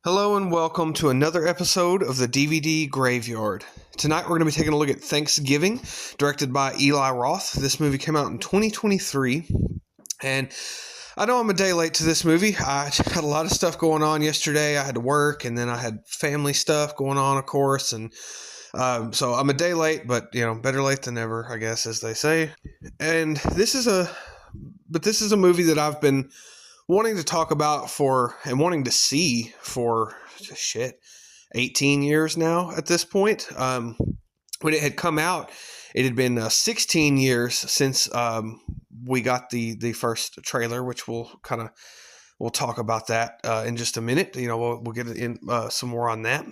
Hello and welcome to another episode of the DVD Graveyard. Tonight we're going to be taking a look at Thanksgiving, directed by Eli Roth. This movie came out in 2023, and I know I'm a day late to this movie. I had a lot of stuff going on yesterday. I had to work, and then I had family stuff going on, of course, and so I'm a day late, but better late than never, I guess, as they say. And this is a movie that I've been wanting to talk about and wanting to see for 18 years now at this point. When it had come out, it had been 16 years since we got the first trailer, which we'll talk about that in just a minute. We'll get in some more on that.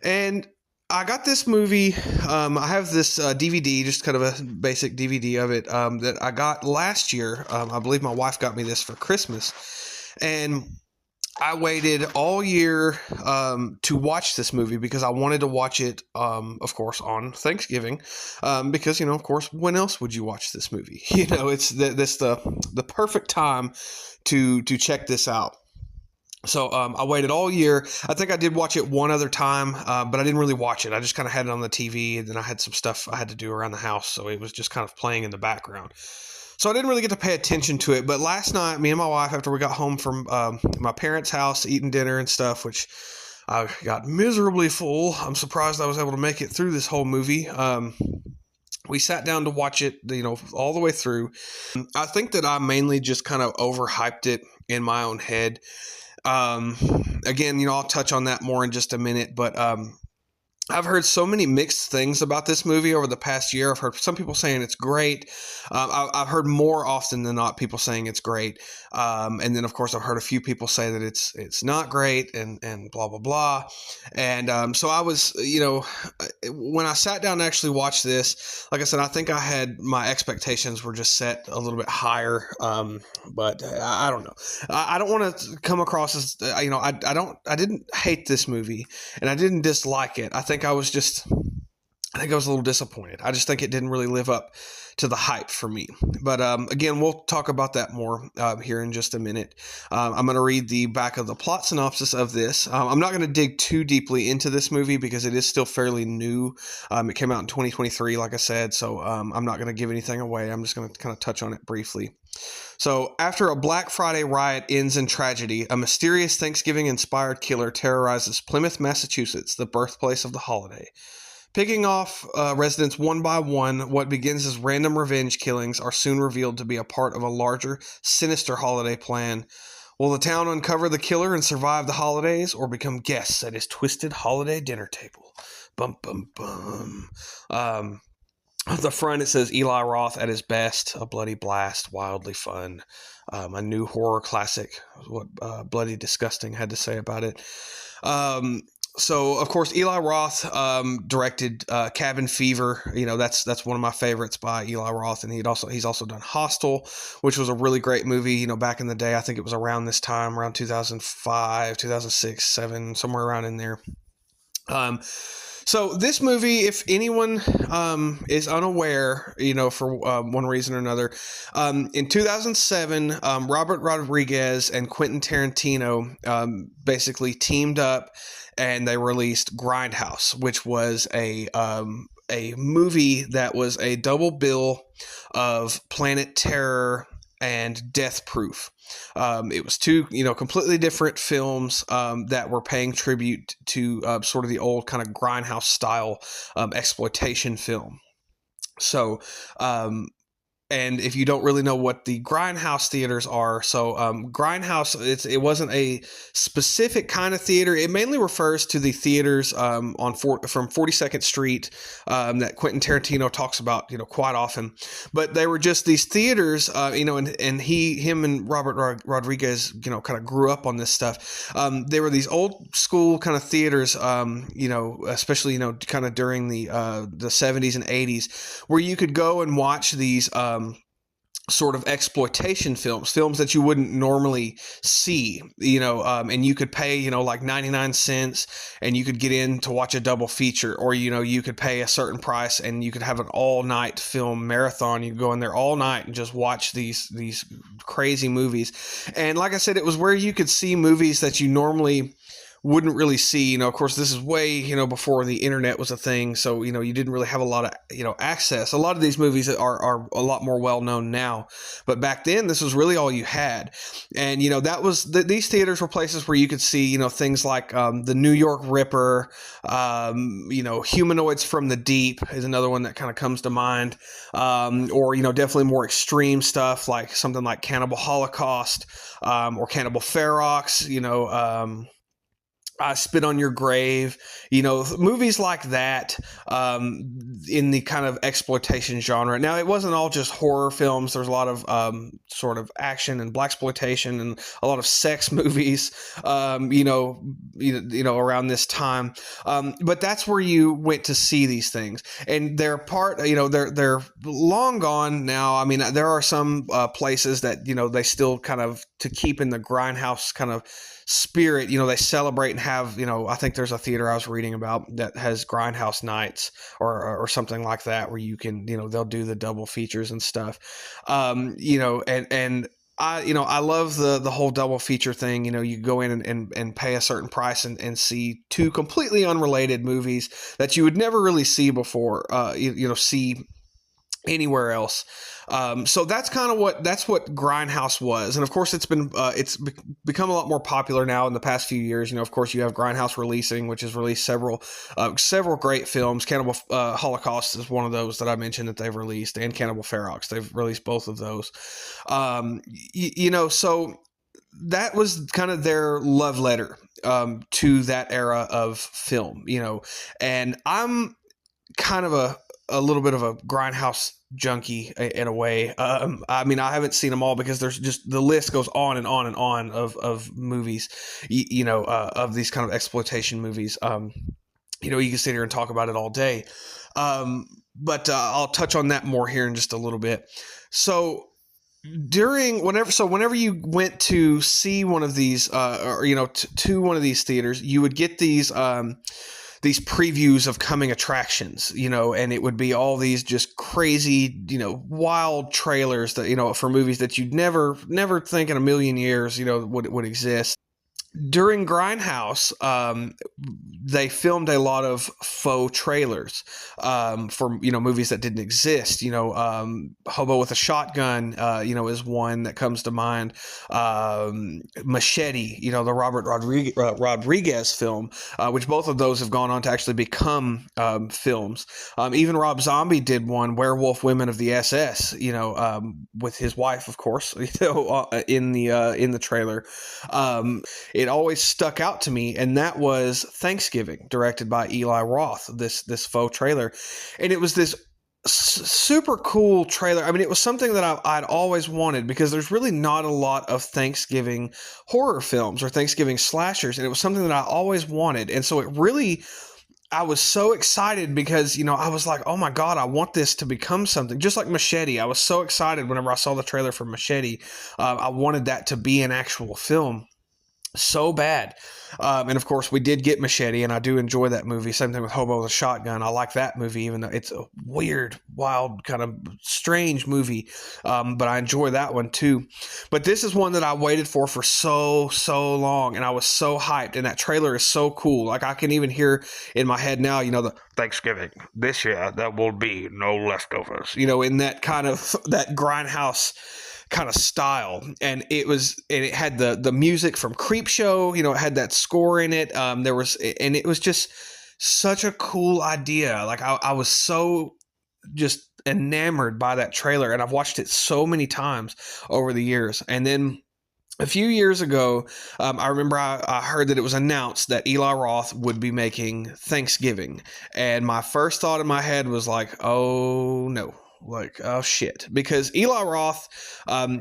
And I got this movie. I have this DVD, just kind of a basic DVD of it that I got last year. I believe my wife got me this for Christmas, and I waited all year to watch this movie because I wanted to watch it, of course, on Thanksgiving. Because of course, when else would you watch this movie? It's the perfect time to check this out. So I waited all year. I think I did watch it one other time, but I didn't really watch it. I just kind of had it on the TV, and then I had some stuff I had to do around the house, so it was just kind of playing in the background. So I didn't really get to pay attention to it. But last night, me and my wife, after we got home from my parents' house, eating dinner and stuff, which I got miserably full. I'm surprised I was able to make it through this whole movie. We sat down to watch it, all the way through. I think that I mainly just kind of overhyped it in my own head. Again, I'll touch on that more in just a minute, but I've heard so many mixed things about this movie over the past year. I've heard some people saying it's great. I've heard more often than not people saying it's great. And then, of course, I've heard a few people say that it's not great and blah, blah, blah. And so I was, when I sat down to actually watch this, like I said, I think I had my expectations were just set a little bit higher. But I don't know. I don't want to come across as, I didn't hate this movie and I didn't dislike it. I think I was a little disappointed. I just think it didn't really live up to the hype for me. But again, we'll talk about that more here in just a minute. I'm going to read the back of the plot synopsis of this. I'm not going to dig too deeply into this movie because it is still fairly new. It came out in 2023, like I said, so I'm not going to give anything away. I'm just going to kind of touch on it briefly. So, after a Black Friday riot ends in tragedy, a mysterious Thanksgiving-inspired killer terrorizes Plymouth, Massachusetts, the birthplace of the holiday. Picking off residents one by one, what begins as random revenge killings are soon revealed to be a part of a larger, sinister holiday plan. Will the town uncover the killer and survive the holidays, or become guests at his twisted holiday dinner table? Bum, bum, bum. At the front, it says Eli Roth at his best, a bloody blast, wildly fun. A new horror classic, what Bloody Disgusting had to say about it. So, of course, Eli Roth directed Cabin Fever. That's one of my favorites by Eli Roth, and he's also done Hostel, which was a really great movie. Back in the day, I think it was around this time, around 2005, 2006, 2007, somewhere around in there. So this movie, if anyone is unaware, for one reason or another, in 2007, Robert Rodriguez and Quentin Tarantino basically teamed up, and they released Grindhouse, which was a movie that was a double bill of Planet Terror and Death Proof. It was two, completely different films that were paying tribute to sort of the old kind of Grindhouse style exploitation film. So, and if you don't really know what the Grindhouse theaters are, so Grindhouse, it wasn't a specific kind of theater. It mainly refers to the theaters from 42nd Street that Quentin Tarantino talks about, quite often. But they were just these theaters, and him and Robert Rodriguez, kind of grew up on this stuff. They were these old school kind of theaters, especially kind of during the 70s and 80s, where you could go and watch these sort of exploitation films that you wouldn't normally see, and you could pay, like 99 cents and you could get in to watch a double feature, or, you could pay a certain price and you could have an all night film marathon. You could go in there all night and just watch these crazy movies. And like I said, it was where you could see movies that you normally wouldn't really see, of course, this is way, before the internet was a thing. So, you didn't really have a lot of, access. A lot of these movies are a lot more well known now. But back then, this was really all you had. And, that was these theaters were places where you could see, things like the New York Ripper, Humanoids from the Deep is another one that kind of comes to mind. Or, definitely more extreme stuff like something like Cannibal Holocaust, or Cannibal Ferox, I Spit on Your Grave, movies like that, in the kind of exploitation genre. Now, it wasn't all just horror films. There's a lot of sort of action and blaxploitation and a lot of sex movies, around this time. But that's where you went to see these things, and they're they're long gone now. I mean, there are some places that they still kind of, to keep in the grindhouse kind of spirit, they celebrate and have, I think there's a theater I was reading about that has grindhouse nights or something like that, where you can, they'll do the double features and stuff. And I love the whole double feature thing. You go in and pay a certain price and see two completely unrelated movies that you would never really see before, see anywhere else. So that's kind of what Grindhouse was. And of course it's become a lot more popular now in the past few years. Of course you have Grindhouse Releasing, which has released several great films. Cannibal Holocaust is one of those that I mentioned that they've released, and Cannibal Ferox. They've released both of those. So that was kind of their love letter to that era of film, and I'm kind of a little bit of a Grindhouse junkie in a way. I mean, I haven't seen them all because there's just, the list goes on and on and on of movies, of these kind of exploitation movies. You can sit here and talk about it all day. But I'll touch on that more here in just a little bit. So whenever you went to see one of these, to one of these theaters, you would get these previews of coming attractions, and it would be all these just crazy, wild trailers that, for movies that you'd never think in a million years, would exist. During Grindhouse, they filmed a lot of faux trailers for movies that didn't exist. Hobo with a Shotgun, is one that comes to mind. Machete, the Robert Rodriguez film, which both of those have gone on to actually become films. Even Rob Zombie did one, Werewolf Women of the SS, with his wife, of course, in the trailer. It always stuck out to me, and that was Thanksgiving, directed by Eli Roth, this faux trailer. And it was this super cool trailer. I mean, it was something that I'd always wanted, because there's really not a lot of Thanksgiving horror films or Thanksgiving slashers, and it was something that I always wanted. And so I was so excited because, I was like, oh my God, I want this to become something. Just like Machete, I was so excited whenever I saw the trailer for Machete. I wanted that to be an actual film so bad. And of course we did get Machete, and I do enjoy that movie. Same thing with Hobo with a Shotgun. I like that movie, even though it's a weird, wild, kind of strange movie. But I enjoy that one too. But this is one that I waited for so long, and I was so hyped, and that trailer is so cool. Like, I can even hear in my head now, the Thanksgiving this year, there will be no leftovers, in that kind of, that Grindhouse kind of style. And it had the music from Creepshow, it had that score in it. And it was just such a cool idea. Like, I was so just enamored by that trailer, and I've watched it so many times over the years. And then a few years ago, I remember I heard that it was announced that Eli Roth would be making Thanksgiving. And my first thought in my head was like, oh no. Like, oh shit. Because Eli Roth,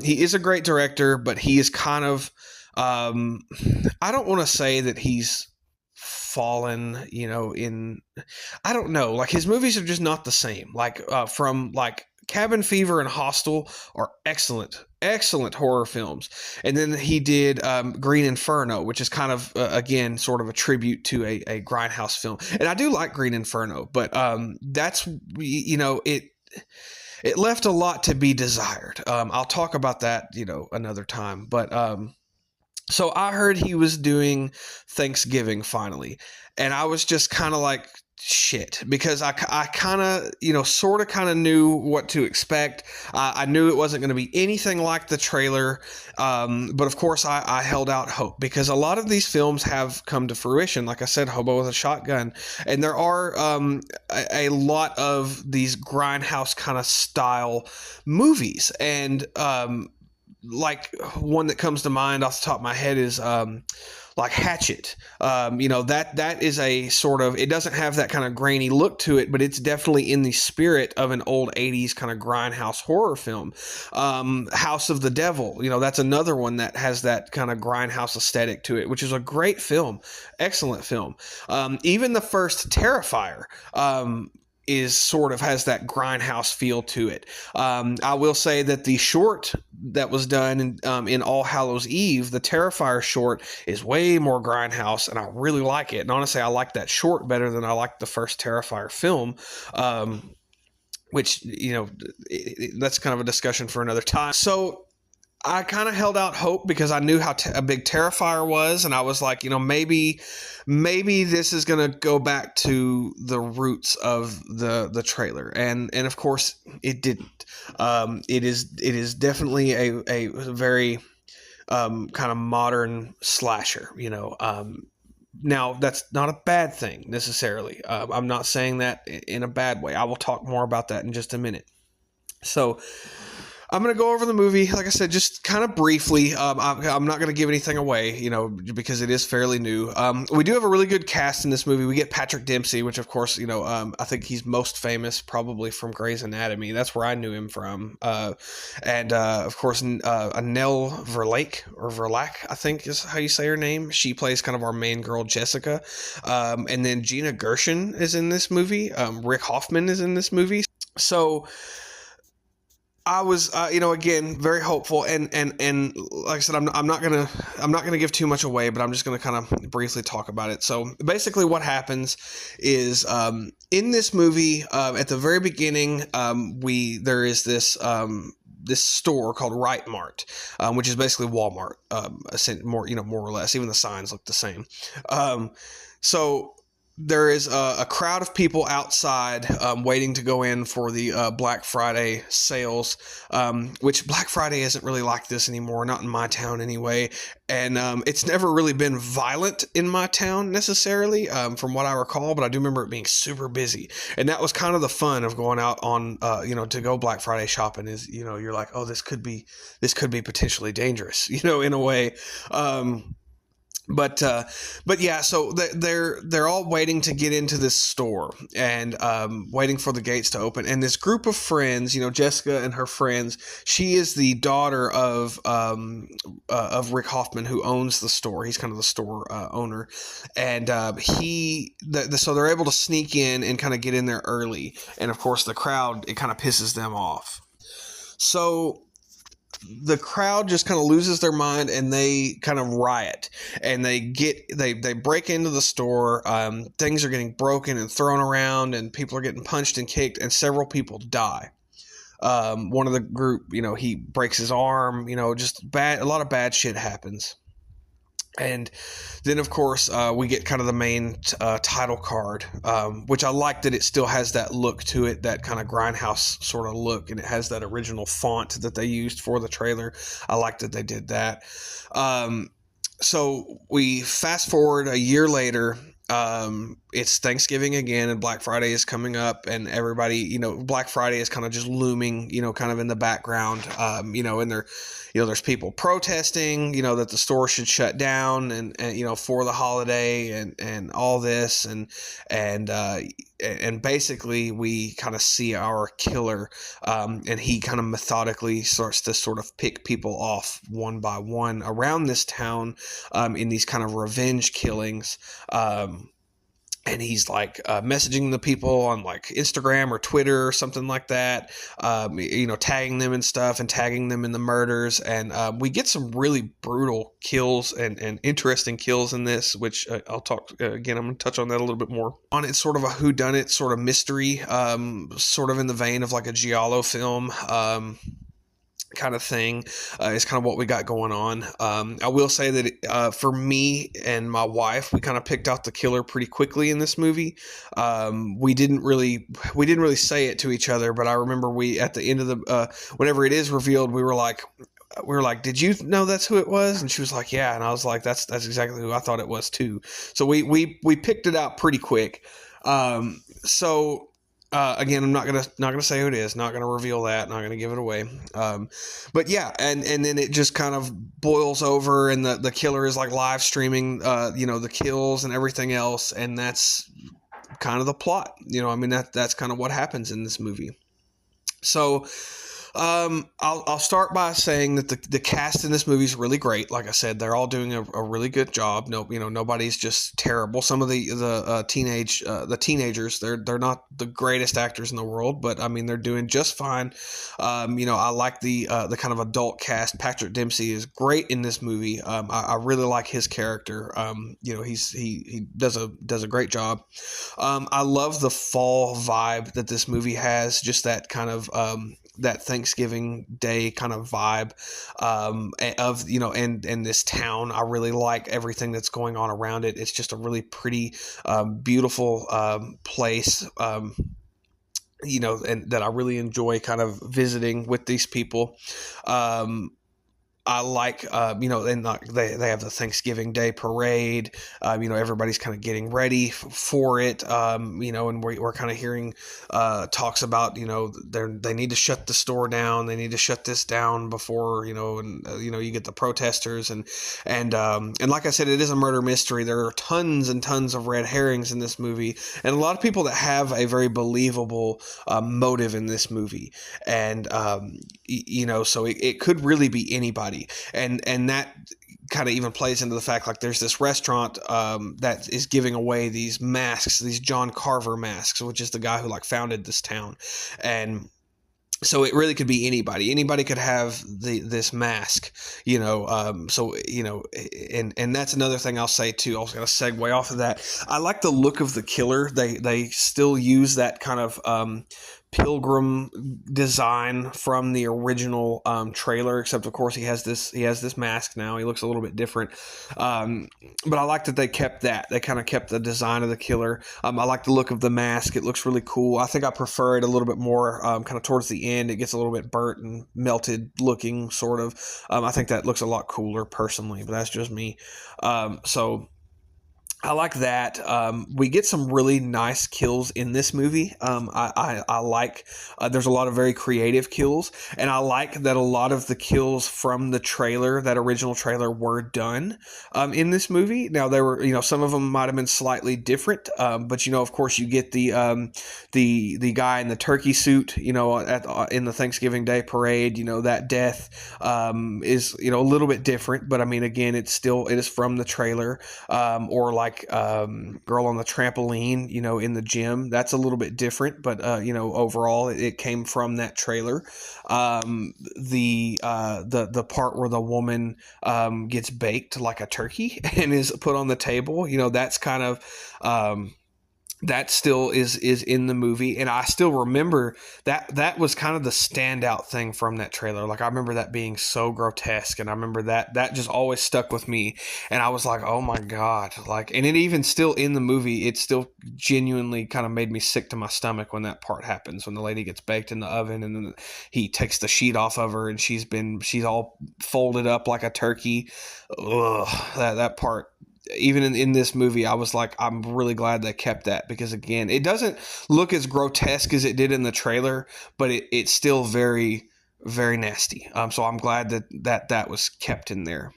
he is a great director, but he is kind of, I don't want to say that he's fallen, I don't know. Like, his movies are just not the same. Like, from like Cabin Fever and Hostel are excellent horror films. And then he did Green Inferno, which is kind of, again, sort of a tribute to a Grindhouse film. And I do like Green Inferno, but that's, it left a lot to be desired. I'll talk about that, another time. But So I heard he was doing Thanksgiving finally, and I was just kind of like, shit, because I kind of, sort of kind of knew what to expect. I knew it wasn't going to be anything like the trailer, but of course I held out hope, because a lot of these films have come to fruition. Like I said, Hobo with a Shotgun, and there are a lot of these grindhouse kind of style movies, and like one that comes to mind off the top of my head is like Hatchet. That is a sort of, it doesn't have that kind of grainy look to it, but it's definitely in the spirit of an old 80s kind of grindhouse horror film. House of the Devil, that's another one that has that kind of grindhouse aesthetic to it, which is a great film, excellent film. Even the first Terrifier, is sort of has that grindhouse feel to it. I will say that the short that was done in All Hallows Eve, the Terrifier short, is way more grindhouse, and I really like it. And honestly, I like that short better than I like the first Terrifier film. Which, that's kind of a discussion for another time. So I kind of held out hope, because I knew how a big Terrifier was, and I was like, maybe this is going to go back to the roots of the trailer, and of course it didn't. It is definitely a very kind of modern slasher. Now, that's not a bad thing necessarily. I'm not saying that in a bad way. I will talk more about that in just a minute. So I'm going to go over the movie, like I said, just kind of briefly. I'm not going to give anything away, because it is fairly new. We do have a really good cast in this movie. We get Patrick Dempsey, which, of course, I think he's most famous probably from Grey's Anatomy. That's where I knew him from. And of course, Nell Verlaque, I think is how you say her name. She plays kind of our main girl, Jessica. And then Gina Gershon is in this movie. Rick Hoffman is in this movie. So I was, again, very hopeful, and like I said, I'm not gonna give too much away, but I'm just gonna kind of briefly talk about it. So basically, what happens is in this movie, at the very beginning, there is this store called Right Mart, which is basically Walmart, more or less. Even the signs look the same. So there is a crowd of people outside waiting to go in for the Black Friday sales, which Black Friday isn't really like this anymore, not in my town anyway. And it's never really been violent in my town necessarily, from what I recall, but I do remember it being super busy. And that was kind of the fun of going out on, to go Black Friday shopping is, you're like, oh, this could be potentially dangerous, in a way. But yeah, so they're all waiting to get into this store, and waiting for the gates to open. And this group of friends, Jessica and her friends, she is the daughter of Rick Hoffman, who owns the store. He's kind of the store owner, and so they're able to sneak in and kind of get in there early. And of course, the crowd, it kind of pisses them off. So the crowd just kind of loses their mind, and they kind of riot, and they break into the store. Things are getting broken and thrown around, and people are getting punched and kicked, and several people die. One of the group, he breaks his arm, just a lot of bad shit happens. And then, of course, we get kind of the main title card, which I like that it still has that look to it, that kind of grindhouse sort of look, and it has that original font that they used for the trailer. I like that they did that. So we fast forward a year later. It's Thanksgiving again, and Black Friday is coming up, and everybody, Black Friday is kind of just looming, kind of in the background, and there's people protesting, that the store should shut down, and for the holiday, and all this, and basically we kind of see our killer, and he kind of methodically starts to sort of pick people off one by one around this town, in these kind of revenge killings. And he's like messaging the people on like Instagram or Twitter or something like that, tagging them and stuff, and tagging them in the murders. And we get some really brutal kills and interesting kills in this, which I'll talk again. I'm going to touch on that a little bit more. It's sort of a whodunit sort of mystery, sort of in the vein of like a giallo film. kind of thing is kind of what we got going on. I will say that for me and my wife, we kind of picked out the killer pretty quickly in this movie. We didn't really say it to each other, but I remember we at the end of the whenever it is revealed, we were like, did you know that's who it was? And she was like, yeah. And I was like, that's exactly who I thought it was too. So we picked it out pretty quick. Again, I'm not gonna say who it is. Not gonna reveal that. Not gonna give it away. But yeah, and then it just kind of boils over, and the killer is like live streaming, the kills and everything else, and that's kind of the plot. I mean that's kind of what happens in this movie. So. I'll start by saying that the cast in this movie is really great. Like I said, they're all doing a really good job. No, nobody's just terrible. Some of the teenagers, they're not the greatest actors in the world, but I mean they're doing just fine. I like the kind of adult cast. Patrick Dempsey is great in this movie. I really like his character. He does a great job. I love the fall vibe that this movie has. Just that kind of that Thanksgiving Day kind of vibe of and this town. I really like everything that's going on around it. It's just a really pretty, beautiful place. And that I really enjoy kind of visiting with these people. I like, and they have the Thanksgiving Day parade. Everybody's kind of getting ready for it. And we're kind of hearing talks about, they need to shut the store down. They need to shut this down before, you get the protesters and like I said, it is a murder mystery. There are tons and tons of red herrings in this movie, and a lot of people that have a very believable motive in this movie. And, so it could really be anybody. And that kind of even plays into the fact, like, there's this restaurant that is giving away these masks, these John Carver masks, which is the guy who like founded this town. And so it really could be anybody. Anybody could have this mask, and that's another thing I'll say too. I was going to segue off of that. I like the look of the killer. They still use that kind of pilgrim design from the original trailer, except of course he has this mask now. He looks a little bit different, but I like that they kept that. They kind of kept the design of the killer. I like the look of the mask. It looks really cool. I think I prefer it a little bit more kind of towards the end. It gets a little bit burnt and melted looking, sort of. I think that looks a lot cooler personally, but that's just me. So I like that. We get some really nice kills in this movie. I like, there's a lot of very creative kills, and I like that a lot of the kills from the trailer, that original trailer, were done in this movie. Now, there were, some of them might have been slightly different, but of course, you get the guy in the turkey suit, in the Thanksgiving Day parade. That death is a little bit different, but I mean, again, it is from the trailer, or like girl on the trampoline, in the gym. That's a little bit different, but overall it came from that trailer. The part where the woman gets baked like a turkey and is put on the table, that's kind of that still is in the movie, and I still remember that was kind of the standout thing from that trailer. Like, I remember that being so grotesque, and I remember that just always stuck with me, and I was like, oh my god. Like, and it even still in the movie, it still genuinely kind of made me sick to my stomach when that part happens, when the lady gets baked in the oven and then he takes the sheet off of her and she's all folded up like a turkey. Ugh, that part. Even in this movie, I was like, I'm really glad they kept that, because again, it doesn't look as grotesque as it did in the trailer, but it's still very, very nasty. So I'm glad that was kept in there.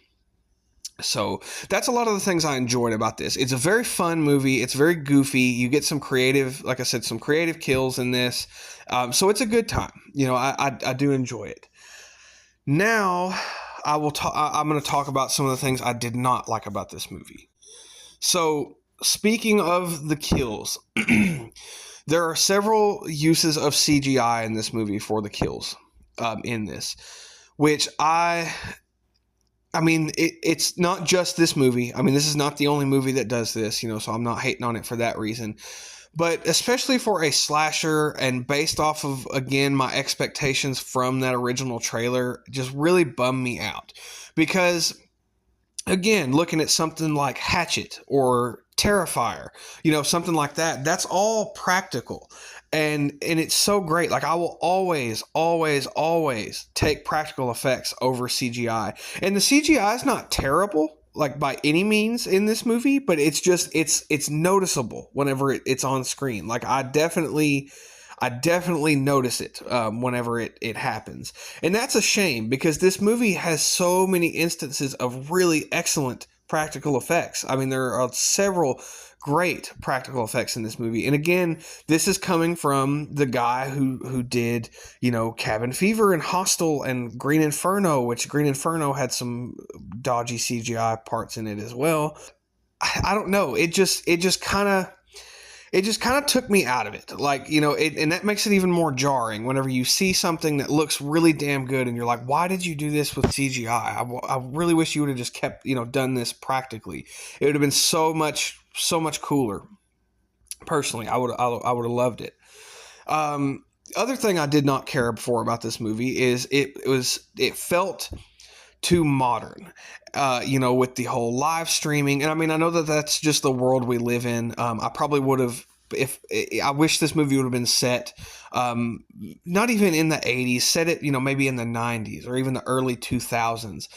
So that's a lot of the things I enjoyed about this. It's a very fun movie. It's very goofy. You get some creative, like I said, some creative kills in this. So it's a good time. I do enjoy it. Now, I'm going to talk about some of the things I did not like about this movie. So, speaking of the kills, there are several uses of CGI in this movie for the kills in this, which I mean, it's not just this movie. I mean, this is not the only movie that does this, so I'm not hating on it for that reason. But especially for a slasher, and based off of, again, my expectations from that original trailer, just really bummed me out. Because, again, looking at something like Hatchet or Terrifier, something like that, that's all practical. And it's so great. Like, I will always, always, always take practical effects over CGI. And the CGI is not terrible, like, by any means in this movie, but it's noticeable whenever it's on screen. Like, I definitely notice it whenever it happens. And that's a shame, because this movie has so many instances of really excellent practical effects. I mean, there are several great practical effects in this movie. And again, this is coming from the guy who did, Cabin Fever and Hostel and Green Inferno, which Green Inferno had some dodgy CGI parts in it as well. I don't know. It just kind of took me out of it. Like, and that makes it even more jarring whenever you see something that looks really damn good and you're like, why did you do this with CGI? I really wish you would have just kept, done this practically. It would have been so much cooler. Personally, I would have loved it. Other thing I did not care for about this movie is it felt too modern, with the whole live streaming. And I mean, I know that that's just the world we live in. I probably would have, I wish this movie would have been set, not even in the 80s, set it, maybe in the 90s or even the early 2000s,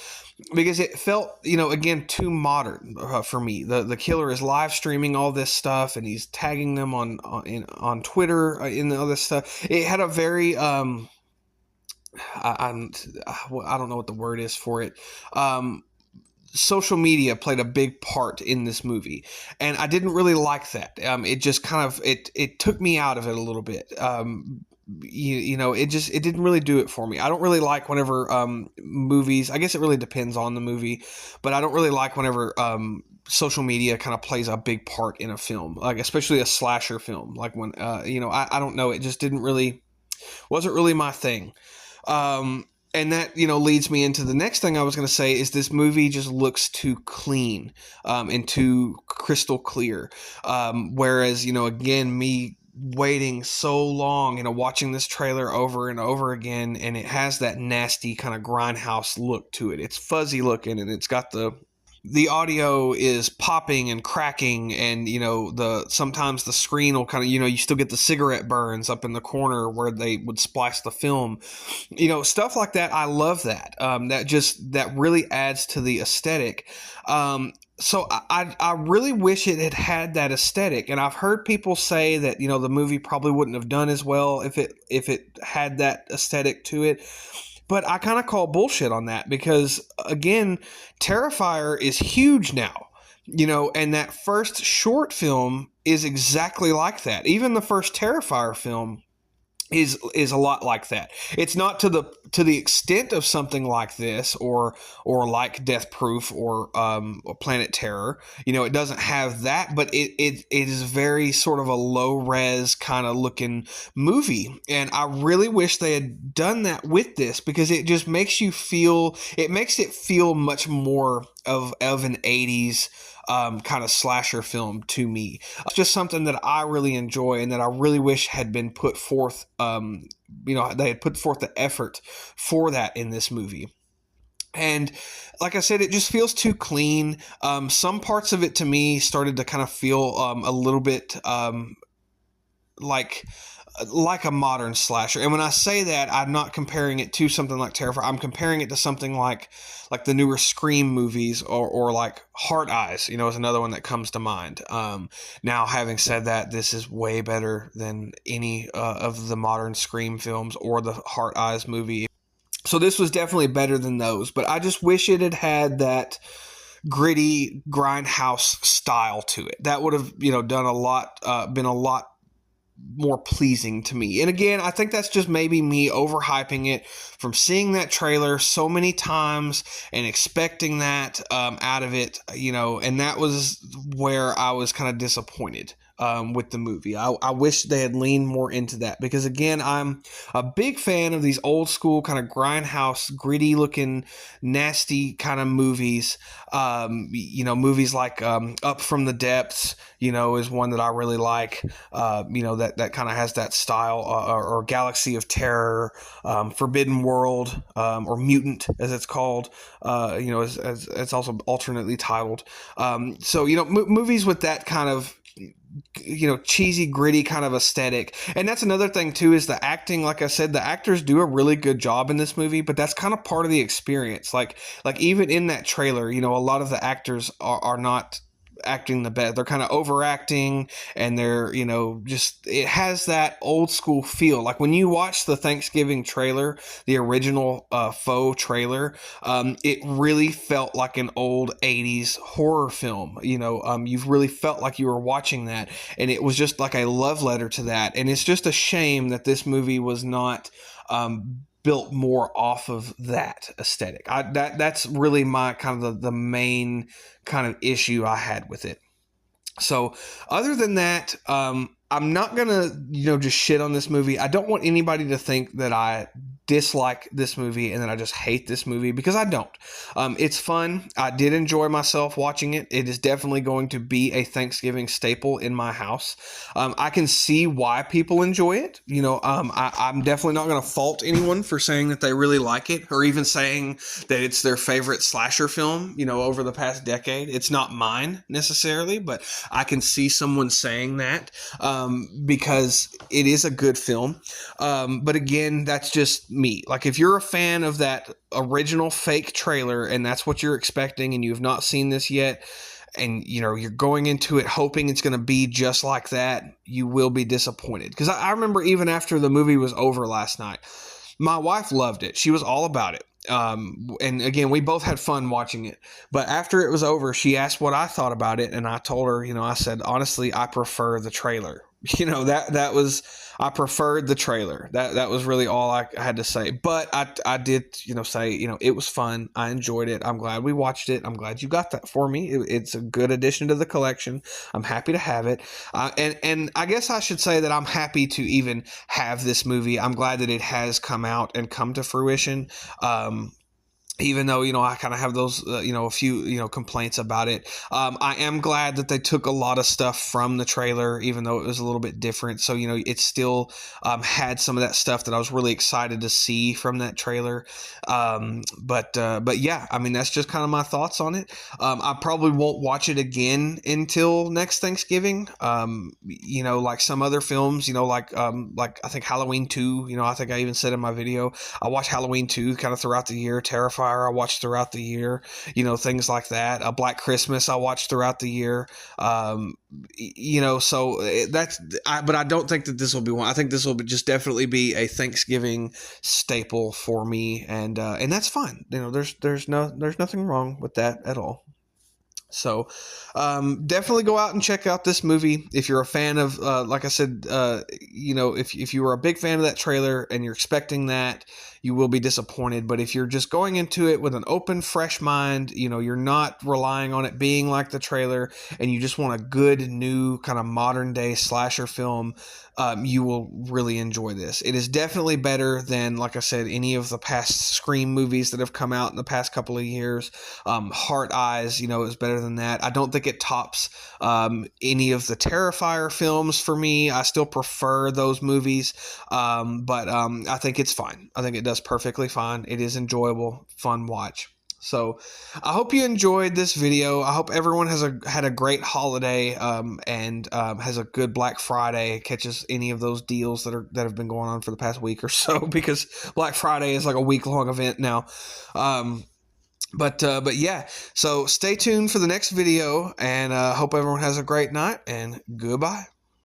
because it felt, again, too modern for me. The killer is live streaming all this stuff, and he's tagging them on Twitter, in the other stuff. It had a very, I don't know what the word is for it. Social media played a big part in this movie, and I didn't really like that. It just kind of it took me out of it a little bit. It didn't really do it for me. I don't really like whenever movies. I guess it really depends on the movie, but I don't really like whenever social media kind of plays a big part in a film, like especially a slasher film. Like when I don't know. It just wasn't really my thing. And that, leads me into the next thing I was going to say is this movie just looks too clean, and too crystal clear. Whereas, again, me waiting so long, watching this trailer over and over again, and it has that nasty kind of grindhouse look to it. It's fuzzy looking, and it's got the audio is popping and cracking, and sometimes the screen will kind of, you still get the cigarette burns up in the corner where they would splice the film, stuff like that. I love that. That really adds to the aesthetic. So I really wish it had that aesthetic, and I've heard people say that the movie probably wouldn't have done as well if it had that aesthetic to it. But I kind of call bullshit on that, because, again, Terrifier is huge now, and that first short film is exactly like that. Even the first Terrifier film is a lot like that. It's not to the extent of something like this or like Death Proof or Planet Terror. It doesn't have that, but it is very sort of a low res kind of looking movie, and I really wish they had done that with this, because it just makes it feel much more of an 80s kind of slasher film to me. It's just something that I really enjoy, and that I really wish had been put forth. They had put forth the effort for that in this movie. And like I said, it just feels too clean. Some parts of it to me started to kind of feel a little bit like a modern slasher. And when I say that, I'm not comparing it to something like Terrifier. I'm comparing it to something like the newer Scream movies, or like Heart Eyes, is another one that comes to mind. Now, having said that, this is way better than any of the modern Scream films or the Heart Eyes movie. So this was definitely better than those, but I just wish it had that gritty grindhouse style to it. That would have, done a lot, been a lot more pleasing to me. And again, I think that's just maybe me overhyping it from seeing that trailer so many times and expecting that out of it, and that was where I was kind of disappointed with the movie. I wish they had leaned more into that, because again, I'm a big fan of these old school kind of grindhouse, gritty looking, nasty kind of movies. Movies like Up from the Depths, is one that I really like. That kind of has that style, or Galaxy of Terror, Forbidden World, or Mutant, as it's called. As it's also alternately titled. Movies with that kind of cheesy, gritty kind of aesthetic. And that's another thing too, is the acting. Like I said, the actors do a really good job in this movie, but that's kind of part of the experience. Like even in that trailer, a lot of the actors are not acting the best. They're kind of overacting, and they're, just, it has that old school feel. Like when you watch the Thanksgiving trailer, the original faux trailer, it really felt like an old 80s horror film. You've really felt like you were watching that, and it was just like a love letter to that. And it's just a shame that this movie was not built more off of that aesthetic. That's really my kind of the main kind of issue I had with it. So other than that, I'm not gonna just shit on this movie. I don't want anybody to think that I dislike this movie and that I just hate this movie, because I don't. It's fun. I did enjoy myself watching it. It is definitely going to be a Thanksgiving staple in my house. I can see why people enjoy it. I'm definitely not going to fault anyone for saying that they really like it, or even saying that it's their favorite slasher film, over the past decade. It's not mine necessarily, but I can see someone saying that, because it is a good film. But again, that's just me. Like, if you're a fan of that original fake trailer and that's what you're expecting, and you've not seen this yet, and you're going into it hoping it's going to be just like that, you will be disappointed. Because I remember even after the movie was over last night, my wife loved it. She was all about it. And again, we both had fun watching it. But after it was over, she asked what I thought about it, and I told her, I said, honestly, I prefer the trailer. I preferred the trailer. That was really all I had to say. But I did, say, it was fun. I enjoyed it. I'm glad we watched it. I'm glad you got that for me. It's a good addition to the collection. I'm happy to have it. And I guess I should say that I'm happy to even have this movie. I'm glad that it has come out and come to fruition. Even though, I kind of have those, a few, complaints about it. I am glad that they took a lot of stuff from the trailer, even though it was a little bit different. So, it still had some of that stuff that I was really excited to see from that trailer. But yeah, that's just kind of my thoughts on it. I probably won't watch it again until next Thanksgiving. Like some other films, like I think Halloween 2, I think I even said in my video, I watch Halloween 2 kind of throughout the year. Terrifier I watched throughout the year, things like that. A Black Christmas I watched throughout the year. So but I don't think that this will be one. I think this will just definitely be a Thanksgiving staple for me, and that's fine. There's nothing wrong with that at all. So definitely go out and check out this movie if you're a fan of, like I said, if you were a big fan of that trailer and you're expecting that, you will be disappointed. But if you're just going into it with an open, fresh mind, you're not relying on it being like the trailer, and you just want a good, new, kind of modern day slasher film, you will really enjoy this. It is definitely better than, like I said, any of the past Scream movies that have come out in the past couple of years. Heart Eyes, is better than that. I don't think it tops any of the Terrifier films for me. I still prefer those movies, but I think it's fine. I think it does perfectly fine. It is enjoyable, fun watch. So I hope you enjoyed this video. I hope everyone had a great holiday, and has a good Black Friday, catches any of those deals that have been going on for the past week or so, because Black Friday is like a week-long event now. But yeah, so stay tuned for the next video, and hope everyone has a great night, and goodbye.